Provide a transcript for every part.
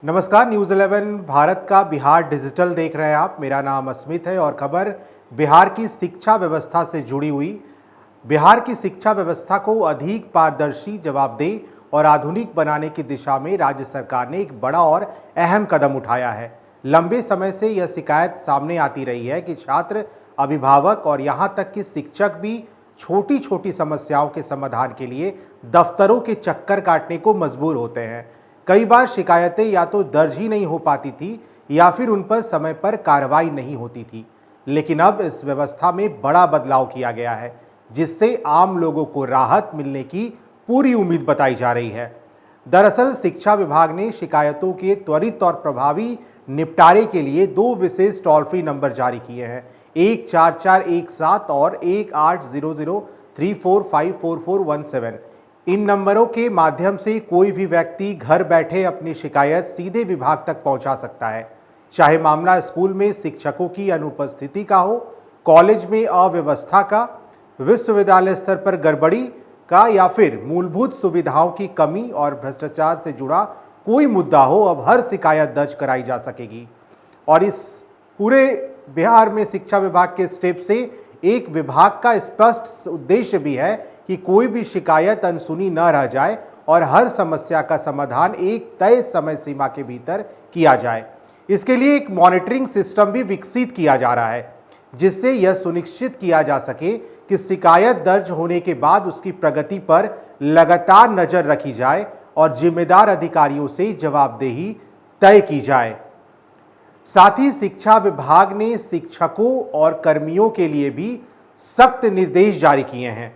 नमस्कार, न्यूज़ 11 भारत का बिहार डिजिटल देख रहे हैं आप। मेरा नाम अस्मित है और खबर बिहार की शिक्षा व्यवस्था से जुड़ी हुई। बिहार की शिक्षा व्यवस्था को अधिक पारदर्शी, जवाबदेह और आधुनिक बनाने की दिशा में राज्य सरकार ने एक बड़ा और अहम कदम उठाया है। लंबे समय से यह शिकायत सामने आती रही है कि छात्र, अभिभावक और यहाँ तक कि शिक्षक भी छोटी छोटी समस्याओं के समाधान के लिए दफ्तरों के चक्कर काटने को मजबूर होते हैं। कई बार शिकायतें या तो दर्ज ही नहीं हो पाती थी या फिर उन पर समय पर कार्रवाई नहीं होती थी। लेकिन अब इस व्यवस्था में बड़ा बदलाव किया गया है, जिससे आम लोगों को राहत मिलने की पूरी उम्मीद बताई जा रही है। दरअसल शिक्षा विभाग ने शिकायतों के त्वरित और प्रभावी निपटारे के लिए 2 विशेष टोल फ्री नंबर जारी किए हैं, 14417 और 180034544417। इन नंबरों के माध्यम से कोई भी व्यक्ति घर बैठे अपनी शिकायत सीधे विभाग तक पहुंचा सकता है, चाहे मामला स्कूल में शिक्षकों की अनुपस्थिति का हो, कॉलेज में अव्यवस्था का, विश्वविद्यालय स्तर पर गड़बड़ी का या फिर मूलभूत सुविधाओं की कमी और भ्रष्टाचार से जुड़ा कोई मुद्दा हो। अब हर शिकायत दर्ज कराई जा सकेगी। और इस पूरे बिहार में शिक्षा विभाग के स्टेप से एक विभाग का स्पष्ट उद्देश्य भी है कि कोई भी शिकायत अनसुनी न रह जाए और हर समस्या का समाधान एक तय समय सीमा के भीतर किया जाए। इसके लिए एक मॉनिटरिंग सिस्टम भी विकसित किया जा रहा है, जिससे यह सुनिश्चित किया जा सके कि शिकायत दर्ज होने के बाद उसकी प्रगति पर लगातार नजर रखी जाए और जिम्मेदार अधिकारियों से जवाबदेही तय की जाए। साथ ही शिक्षा विभाग ने शिक्षकों और कर्मियों के लिए भी सख्त निर्देश जारी किए हैं।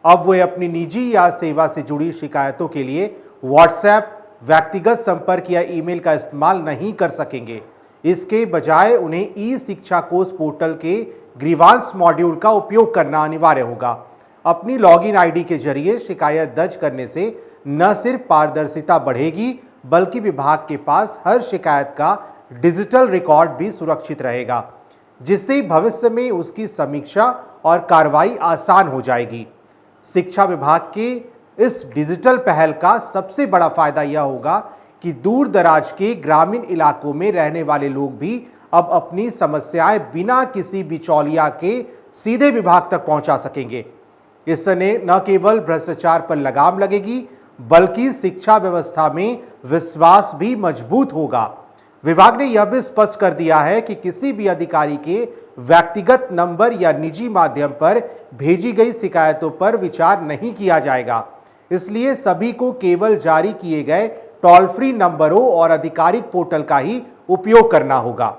अब वे अपनी निजी या सेवा से जुड़ी शिकायतों के लिए व्हाट्सएप, व्यक्तिगत संपर्क या ईमेल का इस्तेमाल नहीं कर सकेंगे। इसके बजाय उन्हें ई शिक्षा कोष पोर्टल के ग्रीवांस मॉड्यूल का उपयोग करना अनिवार्य होगा। अपनी लॉगिन आईडी के जरिए शिकायत दर्ज करने से न सिर्फ पारदर्शिता बढ़ेगी, बल्कि विभाग के पास हर शिकायत का डिजिटल रिकॉर्ड भी सुरक्षित रहेगा, जिससे भविष्य में उसकी समीक्षा और कार्रवाई आसान हो जाएगी। शिक्षा विभाग के इस डिजिटल पहल का सबसे बड़ा फायदा यह होगा कि दूर दराज के ग्रामीण इलाकों में रहने वाले लोग भी अब अपनी समस्याएं बिना किसी बिचौलिया के सीधे विभाग तक पहुंचा सकेंगे। इससे न केवल भ्रष्टाचार पर लगाम लगेगी, बल्कि शिक्षा व्यवस्था में विश्वास भी मजबूत होगा। विभाग ने यह भी स्पष्ट कर दिया है कि किसी भी अधिकारी के व्यक्तिगत नंबर या निजी माध्यम पर भेजी गई शिकायतों पर विचार नहीं किया जाएगा। इसलिए सभी को केवल जारी किए गए टोल फ्री नंबरों और आधिकारिक पोर्टल का ही उपयोग करना होगा।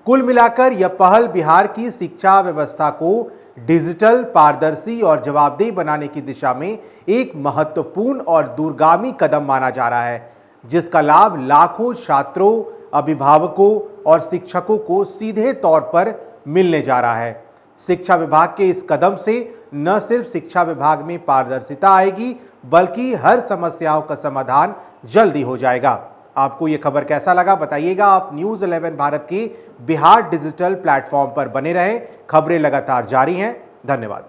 कुल मिलाकर यह पहल बिहार की शिक्षा व्यवस्था को डिजिटल, पारदर्शी और जवाबदेह बनाने की दिशा में एक महत्वपूर्ण और दूरगामी कदम माना जा रहा है, जिसका लाभ लाखों छात्रों, अभिभावकों और शिक्षकों को सीधे तौर पर मिलने जा रहा है। शिक्षा विभाग के इस कदम से न सिर्फ शिक्षा विभाग में पारदर्शिता आएगी, बल्कि हर समस्याओं का समाधान जल्दी हो जाएगा। आपको ये खबर कैसा लगा बताइएगा। आप न्यूज़ 11 भारत के बिहार डिजिटल प्लेटफॉर्म पर बने रहें। खबरें लगातार जारी हैं। धन्यवाद।